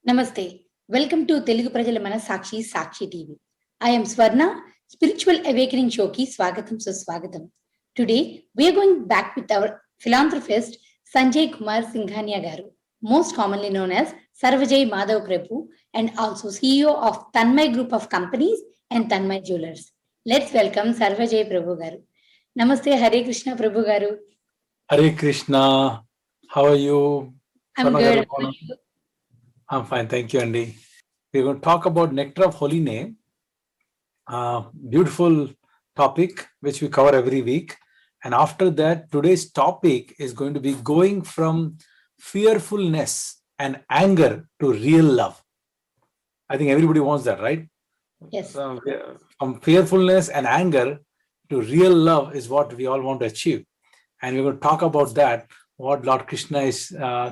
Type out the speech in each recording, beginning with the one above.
Namaste. Welcome to Telugu Prajala Mana Sakshi TV. I am Swarna, Spiritual Awakening Shoki Swagatam Suswagatam. Today, we are going back with our philanthropist Sanjay Kumar Singhania Garu, most commonly known as Sarvajay Madhav Prabhu, and also CEO of Tanmay Group of Companies and Tanmay Jewelers. Let's welcome Sarvajay Prabhu Garu. Namaste, Hare Krishna Prabhu Garu. Hare Krishna, how are you? I'm Swarna good. garu, How are you? I'm fine, thank you, Andy. We're going to talk about Nectar of Holy Name, beautiful topic which we cover every week. And after that, today's topic is going to be going from fearfulness and anger to real love. I think everybody wants that, right? Yes. From fearfulness and anger to real love is what we all want to achieve. And we're going to talk about that, what Lord Krishna is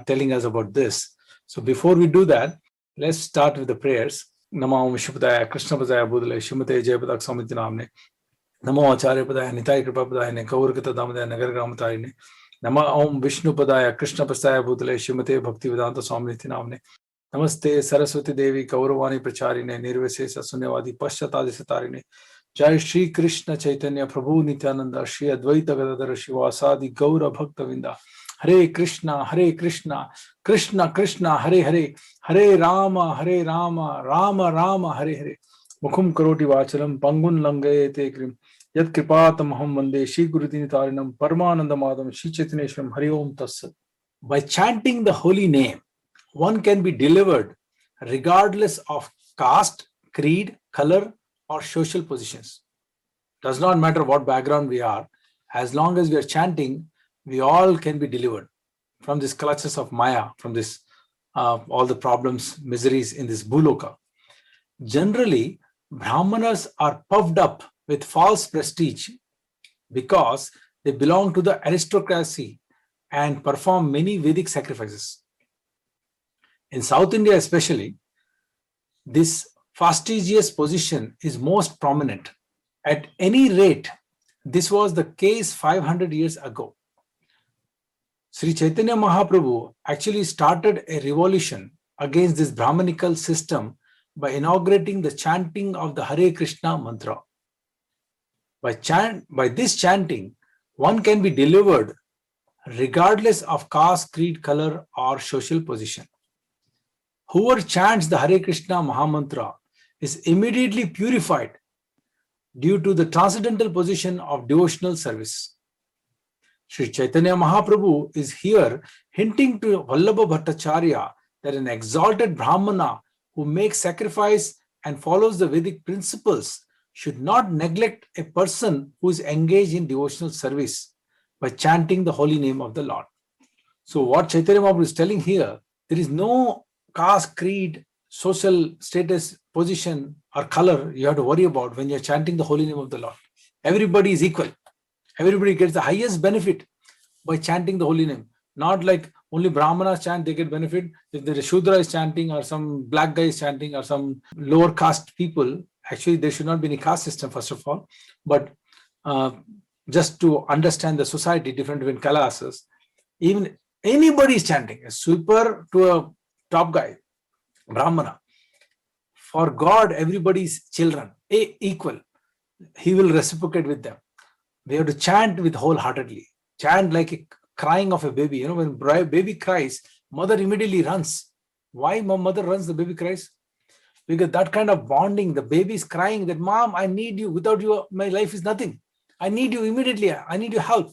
telling us about this. So before we do that, let's start with the prayers. Namo Vishnupadaya, Krishna Padaya, Budale, Shrimate Jayapadak Samiti Namne. Namo Acharya Padaya, Nitai Kripa Padaya, Kaurkata Damadaya, Nagar Gramatayine. Namo Om Vishnupadaya, Krishna Padaya, Budale, Shrimate Bhakti Vedanta Samiti Namne. Namaste Saraswati Devi, Kauravani Pracharine, Nirvasesa Sunyavadi, Paschatadi Satarine. Jai Shri Krishna Chaitanya Prabhu Nityananda Shri Advaita Gadadhara Shivasadi Gaura Bhakta Vinda. Hare Krishna, Krishna Krishna, Hare Hare, Hare Rama, Rama Rama, Hare Hare. Mukhum Karoti Vachalam, Pangun Langayate Krim, Yat Kripatam Aham Vande, Shri Gurudinitarinam, Paramananda Madam, Shri Chaitaneshwaram, Hari Om Tassat. By chanting the holy name, one can be delivered regardless of caste, creed, color, or social positions. Does not matter what background we are, as long as we are chanting, we all can be delivered from these clutches of Maya, from this all the problems, miseries in this Bhuloka. Generally, Brahmanas are puffed up with false prestige because they belong to the aristocracy and perform many Vedic sacrifices. In South India especially, this fastidious position is most prominent. At any rate, this was the case 500 years ago. Sri Chaitanya Mahaprabhu actually started a revolution against this Brahmanical system by inaugurating the chanting of the Hare Krishna mantra. By this chanting, one can be delivered regardless of caste, creed, color, or social position. Whoever chants the Hare Krishna Mahamantra is immediately purified due to the transcendental position of devotional service. Sri Chaitanya Mahaprabhu is here hinting to Vallabha Bhattacharya that an exalted Brahmana who makes sacrifice and follows the Vedic principles should not neglect a person who is engaged in devotional service by chanting the holy name of the Lord. So what Chaitanya Mahaprabhu is telling here, there is no caste, creed, social status, position, or color you have to worry about when you're chanting the holy name of the Lord. Everybody is equal. Everybody gets the highest benefit by chanting the holy name. Not like only Brahmanas chant, they get benefit. If the Shudra is chanting or some black guy is chanting or some lower caste people, actually there should not be any caste system first of all. But just to understand the society different between classes, even anybody is chanting, a sweeper to a top guy, Brahmana. For God, everybody is children, equal. He will reciprocate with them. We have to chant with wholeheartedly. Chant like a crying of a baby. You know, when baby cries, mother immediately runs. Why mother runs, the baby cries? Because that kind of bonding, the baby is crying that, Mom, I need you. Without you, my life is nothing. I need you immediately. I need your help.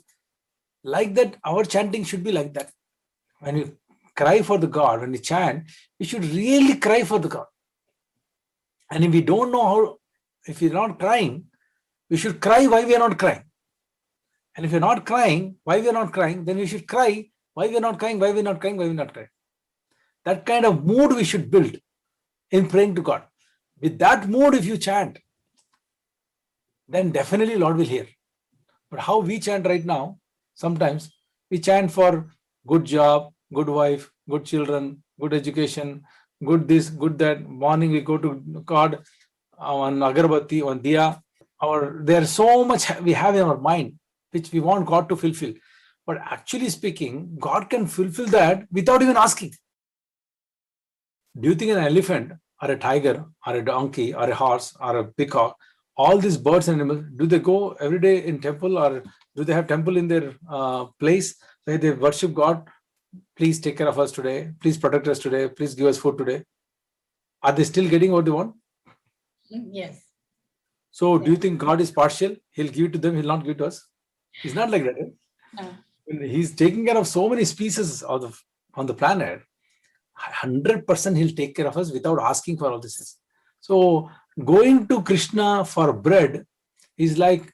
Like that, our chanting should be like that. When you cry for the God, when you chant, we should really cry for the God. And if we don't know how, if we're not crying, we should cry why we are not crying. And if you're not crying, why we are not crying, then we should cry why we are not crying, why we are not crying, why we are not crying. That kind of mood we should build in praying to God. With that mood, if you chant, then definitely Lord will hear. But how we chant right now, sometimes we chant for good job, good wife, good children, good education, good this, good that. Morning we go to God on agarbatti, on diya. There's so much we have in our mind which we want God to fulfill. But actually speaking, God can fulfill that without even asking. Do you think an elephant or a tiger or a donkey or a horse or a peacock, all these birds and animals, do they go every day in temple, or do they have temple in their place where they worship God? Please take care of us today. Please protect us today. Please give us food today. Are they still getting what they want? Yes. So do you think God is partial? He'll give it to them, he'll not give it to us? He's not like that. Eh? No. He's taking care of so many species on the planet. 100% he'll take care of us without asking for all this. So going to Krishna for bread is like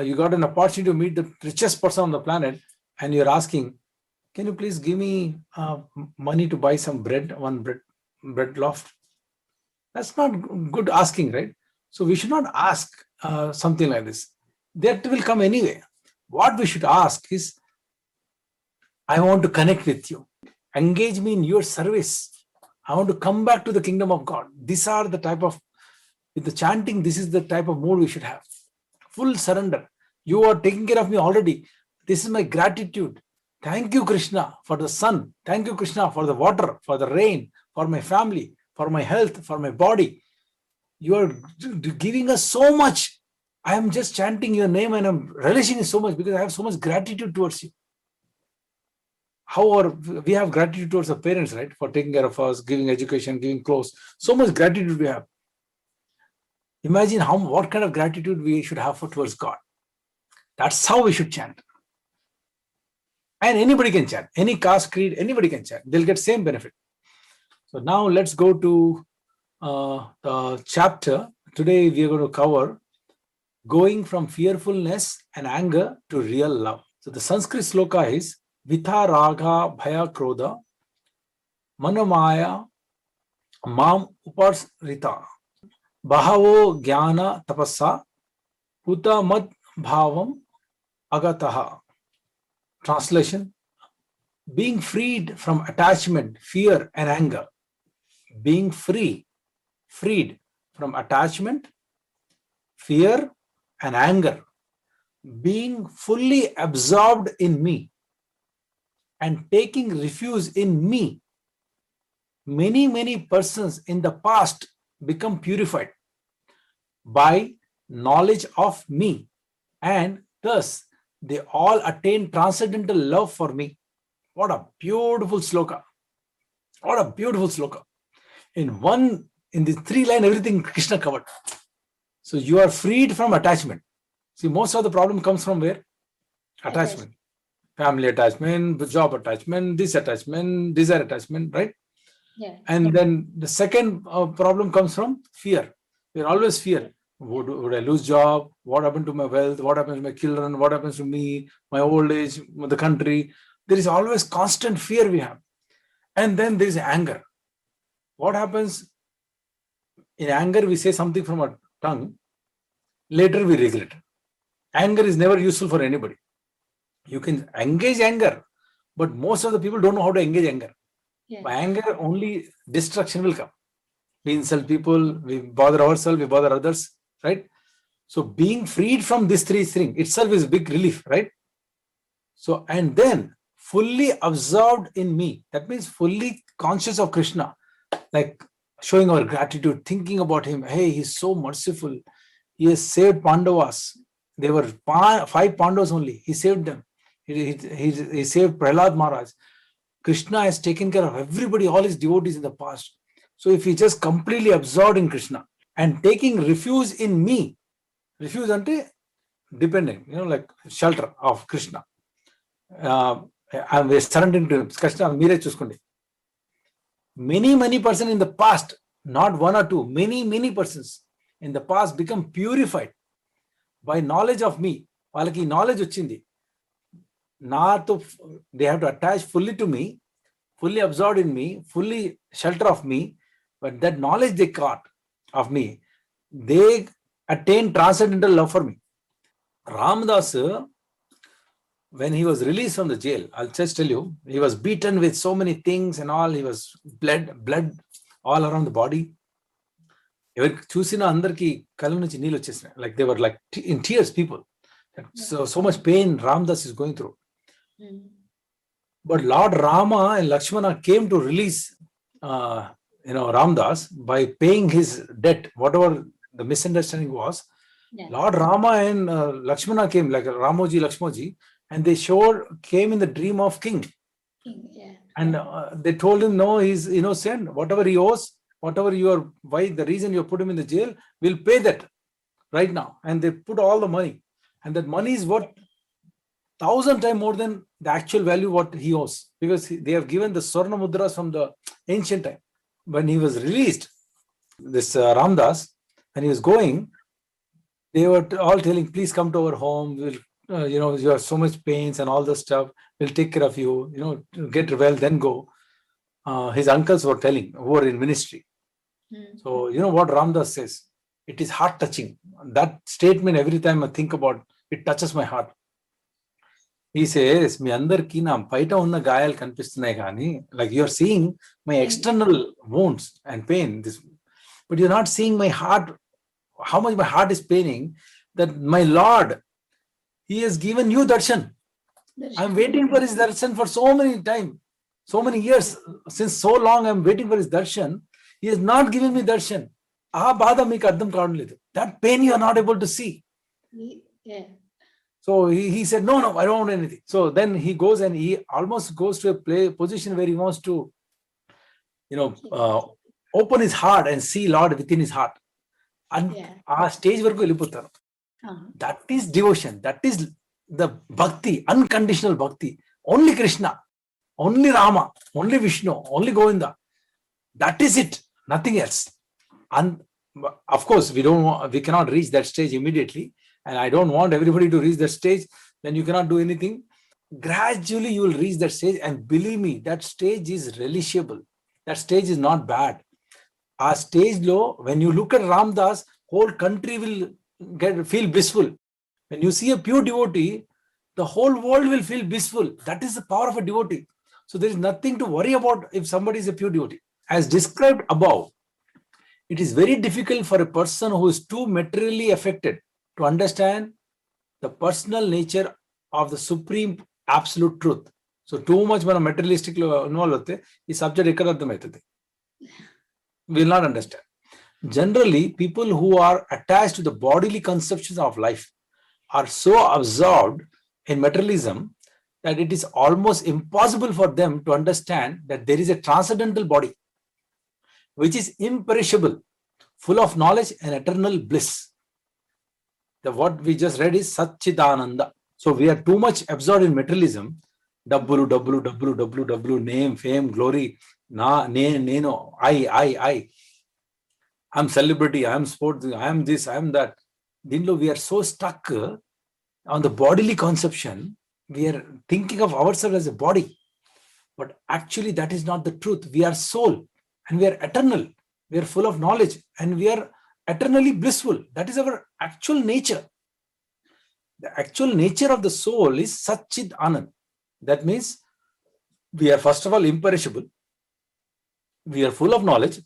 you got an opportunity to meet the richest person on the planet, and you're asking, can you please give me money to buy some bread, one bread loaf? That's not good asking, right? So we should not ask something like this. That will come anyway. What we should ask is, I want to connect with you. Engage me in your service. I want to come back to the kingdom of God. These are the type of, with the chanting, this is the type of mood we should have. Full surrender. You are taking care of me already. This is my gratitude. Thank you, Krishna, for the sun. Thank you, Krishna, for the water, for the rain, for my family, for my health, for my body. You are giving us so much. I am just chanting your name and I'm relishing it so much because I have so much gratitude towards you. We have gratitude towards our parents, right? For taking care of us, giving education, giving clothes. So much gratitude we have. Imagine what kind of gratitude we should have towards God. That's how we should chant. And anybody can chant. Any caste, creed, anybody can chant. They'll get same benefit. So now let's go to the chapter. Today we are going to cover going from fearfulness and anger to real love. So the Sanskrit sloka is Vitha Raga Bhaya Krodha Manamaya Mam Uparsrita Bahavo Jnana Tapassa Uta Mad Bhavam Agataha. Translation: being freed from attachment, fear, and anger. Being freed from attachment, fear, and anger. Being fully absorbed in me and taking refuge in me. Many persons in the past become purified by knowledge of me, and thus they all attain transcendental love for me. What a beautiful sloka. What a beautiful sloka. In the 3 line, everything Krishna covered. So you are freed from attachment. See, most of the problem comes from where? Attachment. Family attachment, job attachment, this attachment, desire attachment, right? Yeah. And then the second problem comes from fear. We're always fear. Would I lose job? What happened to my wealth? What happens to my children? What happens to me? My old age, the country? There is always constant fear we have. And then there is anger. What happens? In anger, we say something from our tongue. Later, we regret. Anger is never useful for anybody. You can engage anger, but most of the people don't know how to engage anger. Yeah. By anger, only destruction will come. We insult people, we bother ourselves, we bother others, right? So being freed from these 3 things itself is a big relief, right? So, and then fully absorbed in me, that means fully conscious of Krishna, like showing our gratitude, thinking about him. Hey, he's so merciful. He has saved Pandavas. There were 5 Pandavas only. He saved them. He saved Prahlad Maharaj. Krishna has taken care of everybody, all his devotees in the past. So if he just completely absorbed in Krishna and taking refuge in me, refuge ante dependent, like shelter of Krishna. I'm surrendering to him. Krishna, mere chuskondi. Many persons in the past, not 1 or 2, many persons in the past become purified by knowledge of me. Valaki knowledge ochindi. They have to attach fully to me, fully absorbed in me, fully shelter of me, but that knowledge they got of me, they attain transcendental love for me. Ramdas, when he was released from the jail, I'll just tell you, he was beaten with so many things and all. He was blood all around the body. Like they were like in tears, people. So much pain Ramdas is going through. But Lord Rama and Lakshmana came to release Ramdas, by paying his debt, whatever the misunderstanding was, Yeah. Lord Rama and Lakshmana came, like Ramoji, Lakshmoji, and they came in the dream of king. Yeah. And they told him, no, he's innocent. Whatever he owes, the reason you put him in the jail, we'll pay that right now. And they put all the money. And that money is worth 1,000 times more than the actual value what he owes. Because they have given the Swarna Mudras from the ancient time. When he was released, this Ramdas, when he was going, they were all telling, please come to our home. We'll, you have so much pains and all this stuff. We'll take care of you, get well, then go. His uncles were telling, who were in ministry. So, what Ramdas says? It is heart touching. That statement, every time I think about it, touches my heart. He says, మీ అందరికీ నా బయట ఉన్న గాయాలు కనిపిస్తున్నాయి కానీ, like you're seeing my external wounds and pain, but you're not seeing my heart, how much my heart is paining, that my Lord, he has given you darshan. I'm waiting for his darshan for so many years, since so long I'm waiting for his darshan. He has not given me darshan. That pain you are not able to see. Yeah. So he said, no, I don't want anything. So then he goes and he almost goes to a position where he wants to, open his heart and see Lord within his heart. And our stage varaku velipotharu. That is devotion. That is the bhakti, unconditional bhakti. Only Krishna, only Rama, only Vishnu, only Govinda. That is it. Nothing else. And of course, we cannot reach that stage immediately. And I don't want everybody to reach that stage. Then you cannot do anything. Gradually, you will reach that stage. And believe me, that stage is relishable. That stage is not bad. Our stage low, when you look at Ramdas, whole country will feel blissful. When you see a pure devotee, the whole world will feel blissful. That is the power of a devotee. So there is nothing to worry about if somebody is a pure devotee. As described above, it is very difficult for a person who is too materially affected to understand the personal nature of the supreme absolute truth. So too much materialistic involved, this subject ekkada ardhamaitadi. We will not understand. Generally, people who are attached to the bodily conceptions of life are so absorbed in materialism that it is almost impossible for them to understand that there is a transcendental body which is imperishable, full of knowledge and eternal bliss. What we just read is Satchidananda. So we are too much absorbed in materialism. W, name, fame, glory, neno, I. I'm celebrity, I'm sports, I'm this, I'm that. Dinlo, we are so stuck on the bodily conception. We are thinking of ourselves as a body. But actually, that is not the truth. We are soul and we are eternal. We are full of knowledge and we are eternally blissful. That is our actual nature. The actual nature of the soul is Satchid Anand. That means we are first of all imperishable. We are full of knowledge,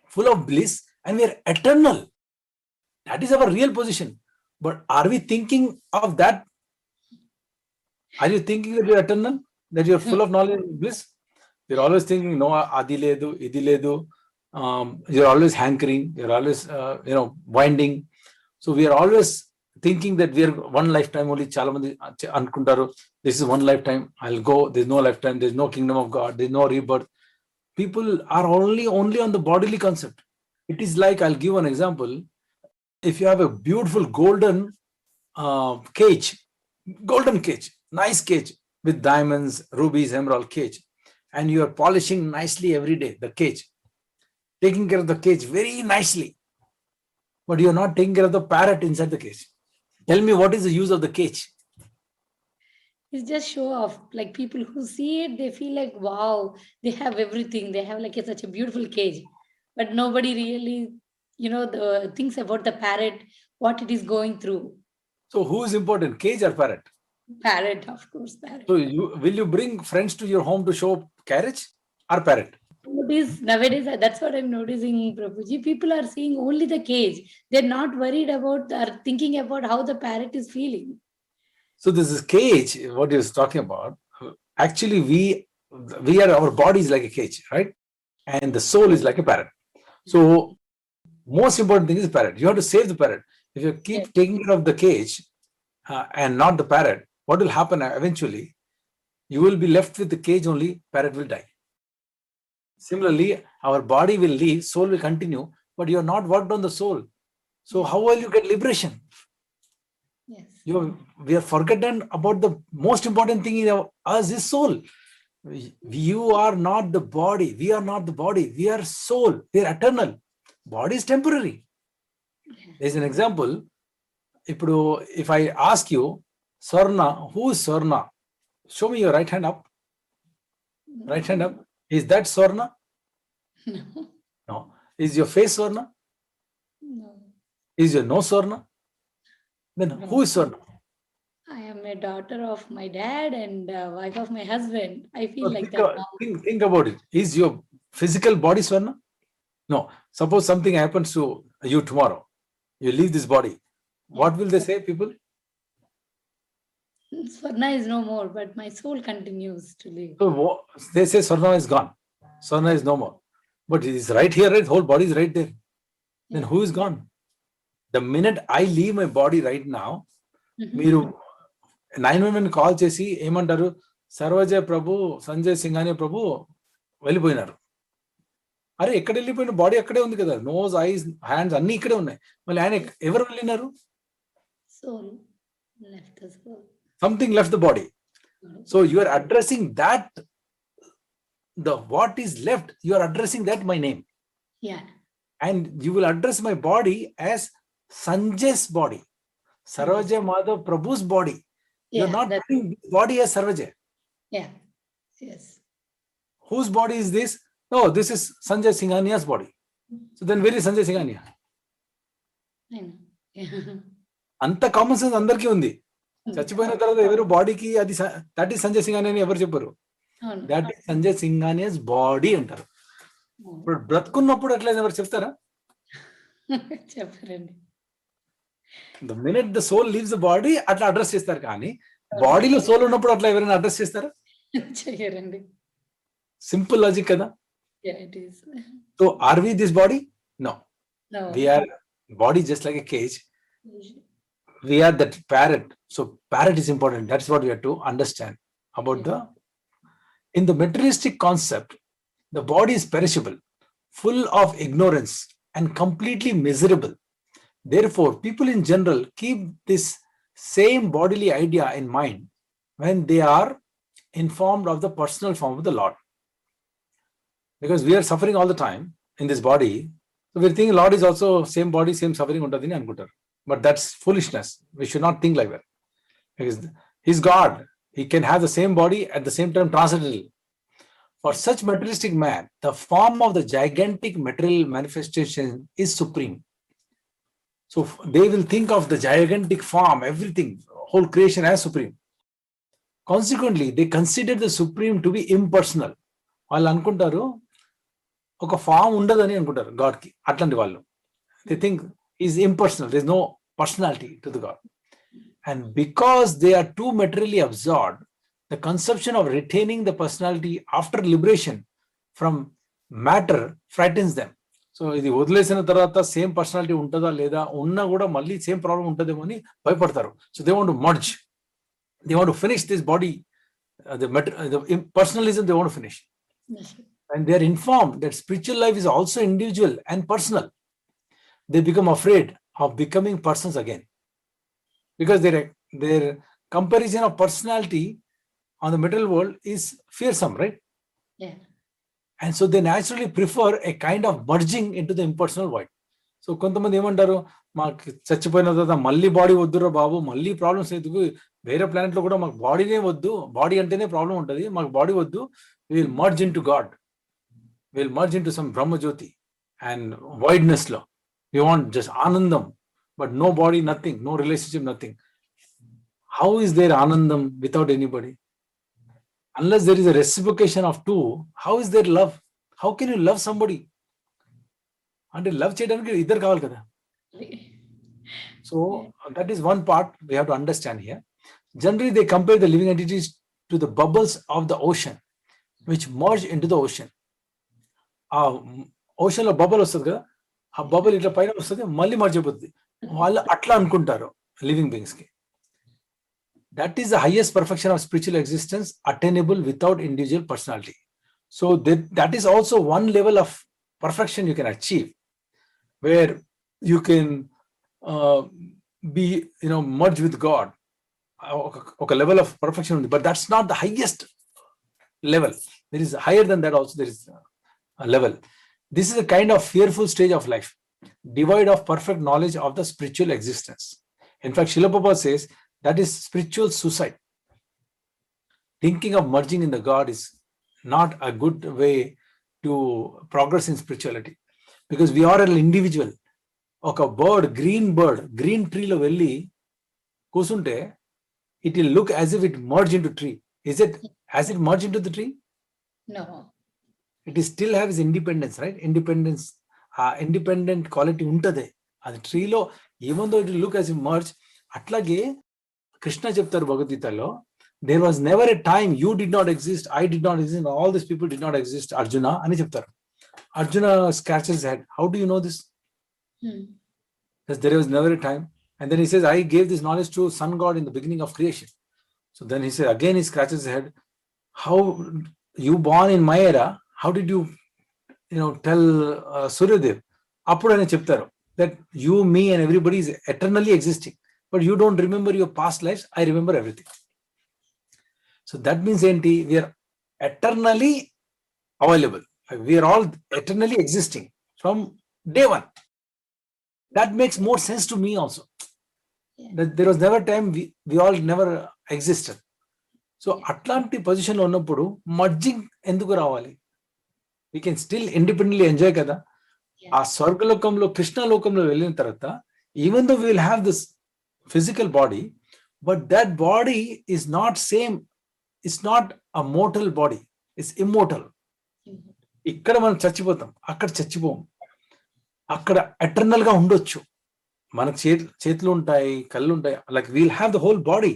full of bliss, and we are eternal. That is our real position. But are we thinking of that? Are you thinking that you are eternal? That you are full of knowledge and bliss? You're always thinking, no, adi ledu, idi ledu. You're always hankering, you're always winding. So we are always thinking that we are one lifetime only. Chalamandi ankuntaru, this is one lifetime, I'll go, there's no lifetime, there's no kingdom of God, there's no rebirth. People are only on the bodily concept. It is like, I'll give an example. If you have a beautiful golden cage, nice cage with diamonds, rubies, emerald cage, and you are polishing nicely every day the cage, taking care of the cage very nicely, but you are not taking care of the parrot inside the cage. Tell me, what is the use of the cage? It's just show off. Like people who see it, they feel like, wow, they have everything. They have like such a beautiful cage. But nobody really, thinks about the parrot, what it is going through. So who is important, cage or parrot? Parrot, of course, parrot. So will you bring friends to your home to show carriage or parrot? Nowadays, that's what I'm noticing, Prabhuji. People are seeing only the cage. They're not worried about or thinking about how the parrot is feeling. So this is cage, what you're talking about. Actually, we are, our body is like a cage, right? and the soul is like a parrot. So most important thing is parrot. You have to save the parrot. If you keep Yes. taking care of the cage and not the parrot, what will happen eventually? You will be left with the cage only, parrot will die. Similarly, our body will leave, soul will continue, but you have not worked on the soul. So how will you get liberation? Yes. We are forgotten about the most important thing in us is soul. You are not the body. We are not the body. We are soul. We are eternal. Body is temporary. There's an example. If I ask you, Swarna, who is Swarna? Show me your right hand up. Right hand up. Is that Swarna? No. No. Is your face Swarna? No. Is your nose Swarna? Then who is Swarna? I am a daughter of my dad and wife of my husband. I feel So like that now. think about it. Is your physical body Swarna? No. Suppose something happens to you tomorrow. You leave this body. What will they say, people? Swarna is no more, but my soul continues to live. So they say Swarna is gone. Swarna is no more. But it is right here, right? Whole body is right there. Then who is gone? The minute I leave my body right now, మీరు 911 call చేసి ఏమంటారు, సర్వజయ ప్రభు, సంజయ్ సింఘానియా ప్రభు వెళ్ళిపోయినారు. అరే ఎక్కడ వెళ్ళిపోయిన? Body అక్కడే ఉంది కదా, నోస్, ఐస్, హ్యాండ్స్ అన్ని ఇక్కడే ఉన్నాయి. మళ్ళీ ఆయన ఎవరు వెళ్ళినారు? Soul left the soul. Something left the body. So you are addressing that, the what is left, you are addressing that my name. Yeah. And you will address my body as Sanjay's body, Sarvajay Madhav Prabhu's body. You are Yeah, not that- putting this body as Sarvajay. Yeah. Yes. Whose body is this? No, this is Sanjay Singhania's body. So then where is Sanjay Singhania? I know. Yeah. అంత common sense అందరికీ ఉంది. చచ్చిపోయిన తర్వాత ఎవరు బాడీకి అది that is Sanjay Singhania అని ఎవరు చెప్పరు. అవును. That is Sanjay Singhania's body అంటారు. ఇప్పుడు బ్రతుకున్నప్పుడు అట్లా ఎవరు చెప్తారా? చెప్పరండి. The minute the soul leaves the body అట్లా అడ్రస్ చేస్తారు, కానీ బాడీలో సోల్ ఉన్నప్పుడు అట్లా ఎవరైనా అడ్రస్ చేస్తారా? చెయ్యరండి. సింపుల్ లాజిక్ కదా. Yeah, it is. So are we this body? No. No. We are body just like a cage. We are that parrot. So parrot is important. That's what we have to understand about the, in the materialistic concept, the body is perishable, full of ignorance and completely miserable. Therefore, people in general keep this same bodily idea in mind when they are informed of the personal form of the Lord. Because we are suffering all the time in this body, so we're thinking Lord is also same body, same suffering untadini anukuntaru. But that's foolishness. We should not think like that. Because He's God. He can have the same body at the same time transcendental. For such materialistic man, the form of the gigantic material manifestation is supreme. So they will think of the gigantic form, everything, whole creation as supreme. Consequently, they consider the supreme to be impersonal. వాళ్ళు అనుకుంటారు ఒక form ఉండదని అనుకుంటారు గాడ్కి. అట్లాంటి వాళ్ళు they think is impersonal, there is no personality to the god. And because they are too materially absorbed, the conception of retaining the personality after liberation from matter frightens them. So ఇది వదిలేసిన తర్వాత same personality ఉంటుందా లేదా, ఉన్నా కూడా మళ్ళీ same problem ఉంటుందేమో అని భయపడతారు. So they want to merge, they want to finish this body, the personalism they want to finish. And they are informed that spiritual life is also individual and personal. They become afraid of becoming persons again, because their comparison of personality on the material world is fearsome, right? Yeah. And so they naturally prefer a kind of merging into the impersonal void. So కొంతమంది ఏమంటారు, మాకు చచ్చిపోయిన తర్వాత మళ్ళీ body వద్దురా బాబు, మళ్ళీ problems ఎందుకు, వేరే ప్లానెట్ లో కూడా మాకు బాడీనే వద్దు, బాడీ అంటేనే ప్రాబ్లం ఉంటుంది, మాకు బాడీ వద్దు, will merge into God, will merge into some Brahmajyoti and wideness లో. వి వాంట్ జస్ట్ ఆనందం, but no body, nothing, no relationship, nothing. How is there ఆనందం without anybody? Unless there is a reciprocation of two, how is there love? How can you love somebody? అంటే love చేయడానికి ఇద్దరు కావాలి కదా. So that is one part we have to understand here. Generally, they compare the living entities to the bubbles of the ocean, which merge into the ocean. ఆ ocean లో bubble వస్తుంది కదా, ఆ బబుల్ ఇట్లా పైన వస్తుంది, మళ్ళీ మర్చిపోతుంది. వాళ్ళు అట్లా అనుకుంటారు లివింగ్ బీయింగ్స్ కి. That is the highest perfection of spiritual existence attainable without individual personality. So that is also one level of perfection you can achieve, where you can be merge with God. ఒక level of perfection ఉంది, but that's not the highest level. There is higher than that also, there is a level. This is a kind of fearful stage of life, devoid of perfect knowledge of the spiritual existence. In fact, Srila Prabhupada says that is spiritual suicide. Thinking of merging in the God is not a good way to progress in spirituality, because we are an individual. ఒక bird, green ట్రీలో వెళ్ళి కూర్చుంటే it will look as if it merged into tree. Has it merged into the tree? No. It is still has independence, right? Independent quality untade adi tree lo, even though it will look as if merged. Atlage Krishna చెప్తారు భగవద్గీతలో, there was never a time you did not exist, I did not exist, all these people did not exist, Arjuna అని చెప్తారు. Arjuna scratches his head. How do you know this? Because there was never a time. And then he says, I gave this knowledge to sun god in the beginning of creation. So then he says, again he scratches his head. How you born in my era? How did you tell Suryadev? Appudu ani cheptaru that you, me and everybody is eternally existing, but you don't remember your past lives. I remember everything. So that means enti, we are eternally available. We are all eternally existing from day one. That makes more sense to me also. That there was never time we all never existed. So అట్లాంటి పొజిషన్లో ఉన్నప్పుడు merging ఎందుకు రావాలి? We can still independently enjoy కదా. ఆ స్వర్గలోకంలో, కృష్ణలోకంలో వెళ్ళిన తర్వాత, even though will have this physical body, but that body is not same, it's not a mortal body, it's immortal. ఇక్కడ మనం చచ్చిపోతాం, అక్కడ చచ్చిపోం. అక్కడ ఎటర్నల్ గా ఉండొచ్చు. మనకు చేతులు ఉంటాయి, కళ్ళు ఉంటాయి, like we'll have the whole body,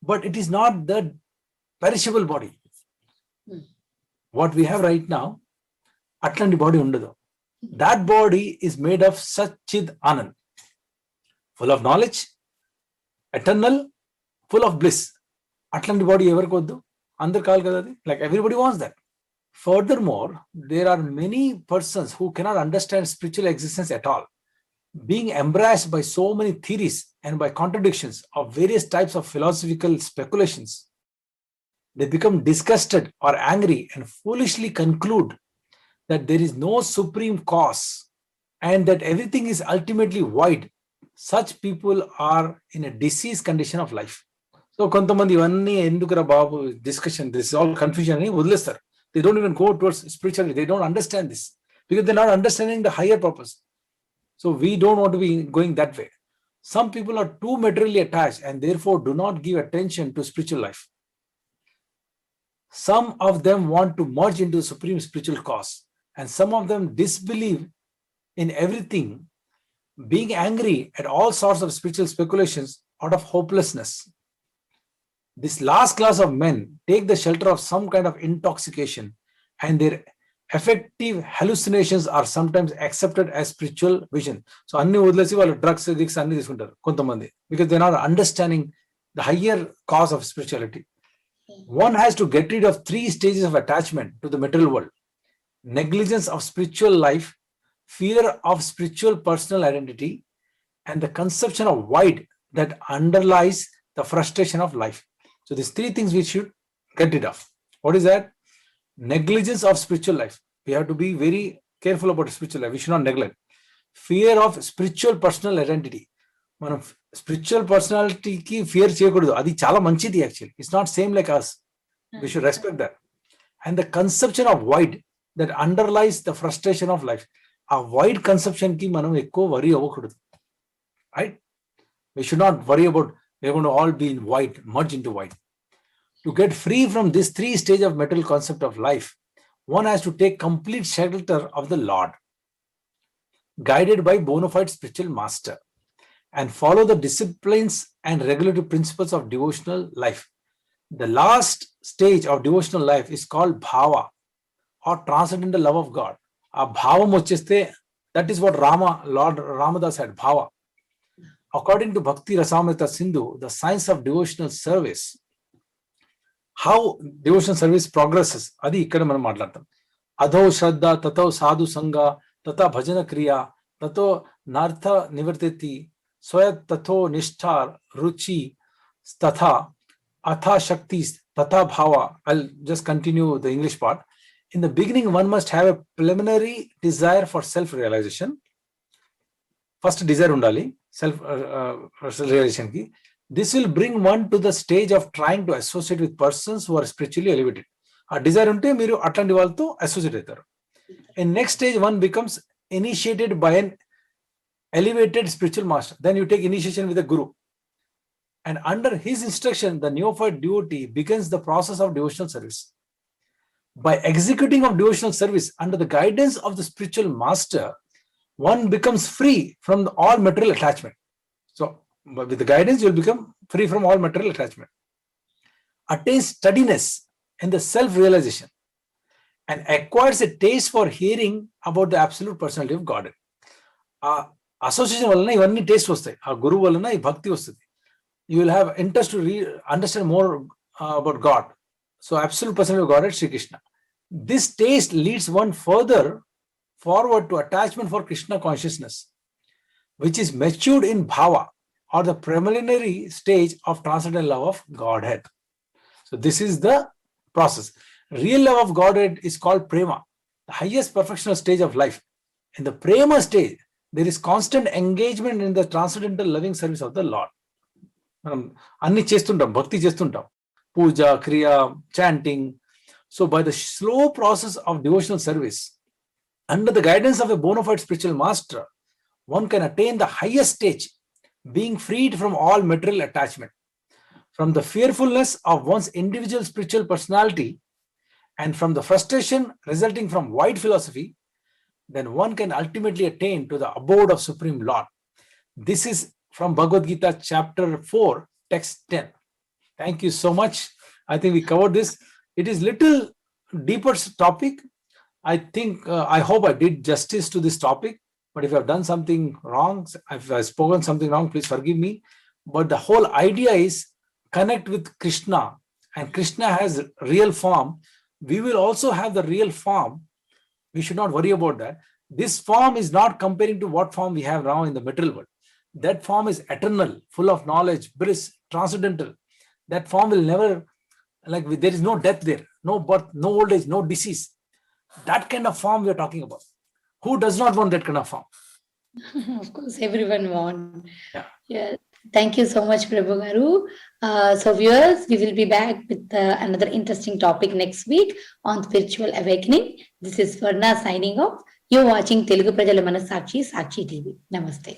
but it is not the perishable body. What we have right now, atlanti body undadu. That body is made of Satchid Anand, full of knowledge, eternal, full of bliss. Atlanti body ever koddu, andaru kaal kada adi, like everybody wants that. Furthermore, there are many persons who cannot understand spiritual existence at all, being embraced by so many theories and by contradictions of various types of philosophical speculations. They become disgusted or angry and foolishly conclude that there is no supreme cause and that everything is ultimately void. Such people are in a diseased condition of life. So kontamandi ivanni endukura babu discussion, this is all confusion ani వదిలేస్తారు. They don't even go towards spirituality. They don't understand this because they're not understanding the higher purpose. So we don't want to be going that way. Some people are too materially attached and therefore do not give attention to spiritual life. Some of them want to merge into the supreme spiritual cause, and some of them disbelieve in everything, being angry at all sorts of spiritual speculations out of hopelessness. This last class of men take the shelter of some kind of intoxication, and their effective hallucinations are sometimes accepted as spiritual vision. So anni వదిలేసి వాళ్ళు drugs gigs అన్ని తీసుకుంటారు కొంతమంది, because they're not understanding the higher cause of spirituality. One has to get rid of 3 stages of attachment to the material world: negligence of spiritual life, fear of spiritual personal identity, and the conception of void that underlies the frustration of life. So these 3 things we should get rid of. What is that? Negligence of spiritual life. We have to be very careful about spiritual life. We should not neglect. Fear of spiritual personal identity. మనం spiritual పర్సనాలిటీకి fear చేయకూడదు, అది చాలా మంచిది. Actually it's not same like us, we should respect that. And the conception of void that underlies the frustration of life. ఆ void conception కి మనం ఎక్కువ వరీ అవ్వకూడదు, right? We should not worry about we are going to all be in void, merge into void. To get free from this 3 stage of material concept of life, one has to take complete shelter of the Lord, guided by bona fide spiritual master, and follow the disciplines and regulatory principles of devotional life. The last stage of devotional life is called bhava, or transcendental love of God, ఆ భావం వచ్చేస్తే that is what Lord Ramadas had భావ. According to Bhakti Rasamrita Sindhu, the science of devotional service, how devotional service progresses, అది ఇక్కడ మనం మాట్లాడతాం. అధో శ్రద్ధ తతో సాధు సంగ తథా భజన క్రియ తతో నార్థ నివర్తతి స్వయ తథో నిష్ఠా రుచి తథా atha shakti tata bhava. I'll just continue the English part. In the beginning, one must have a preliminary desire for self-realization. First desire undali, self-realization ki. This will bring one to the stage of trying to associate with persons who are spiritually elevated. A desire unte meeru atlanti valto associate aitaru. In next stage, one becomes initiated by an elevated spiritual master. Then you take initiation with a guru. And under his instruction, the neophyte devotee begins the process of devotional service. By executing of devotional service under the guidance of the spiritual master, one becomes free from all material attachment. So, with the guidance, you will become free from all material attachment. Attains steadiness in the self-realization and acquires a taste for hearing about the absolute personality of God. Association valana ivanni taste vastayi. Aa guru valana ee bhakti vastadi. You will have interest to understand more about God. So, absolute personality of God is Sri Krishna. This taste leads one further forward to attachment for Krishna consciousness, which is matured in bhava, or the preliminary stage of transcendental love of Godhead. So, this is the process. Real love of Godhead is called prema, the highest perfectional stage of life. In the prema stage, there is constant engagement in the transcendental loving service of the Lord. మనం అన్ని చేస్తుంటాం, భక్తి చేస్తుంటాం, పూజ క్రియ chanting. So by the slow process of devotional service under the guidance of a bona fide spiritual master, one can attain the highest stage, being freed from all material attachment, from the fearfulness of one's individual spiritual personality, and from the frustration resulting from wide philosophy. Then one can ultimately attain to the abode of Supreme Lord. This is from Bhagavad Gita chapter 4, text 10. Thank you so much. I think we covered this. It is little deeper topic. I think, I hope I did justice to this topic. But if I have done something wrong, if I have spoken something wrong, please forgive me. But the whole idea is connect with Krishna. And Krishna has real form. We will also have the real form. We should not worry about that. This form is not comparing to what form we have now in the material world. That form is eternal, full of knowledge, bliss, transcendental. That form will never, there is no death there, no birth, no old age, no disease. That kind of form we are talking about. Who does not want that kind of form? Of course, everyone wants. Yeah. Thank you so much, Prabhu Garu. So viewers, we will be back with another interesting topic next week on spiritual awakening. This is Swarna signing off. You're watching Telugu Prajala Manasakshi, Sakshi TV. Namaste.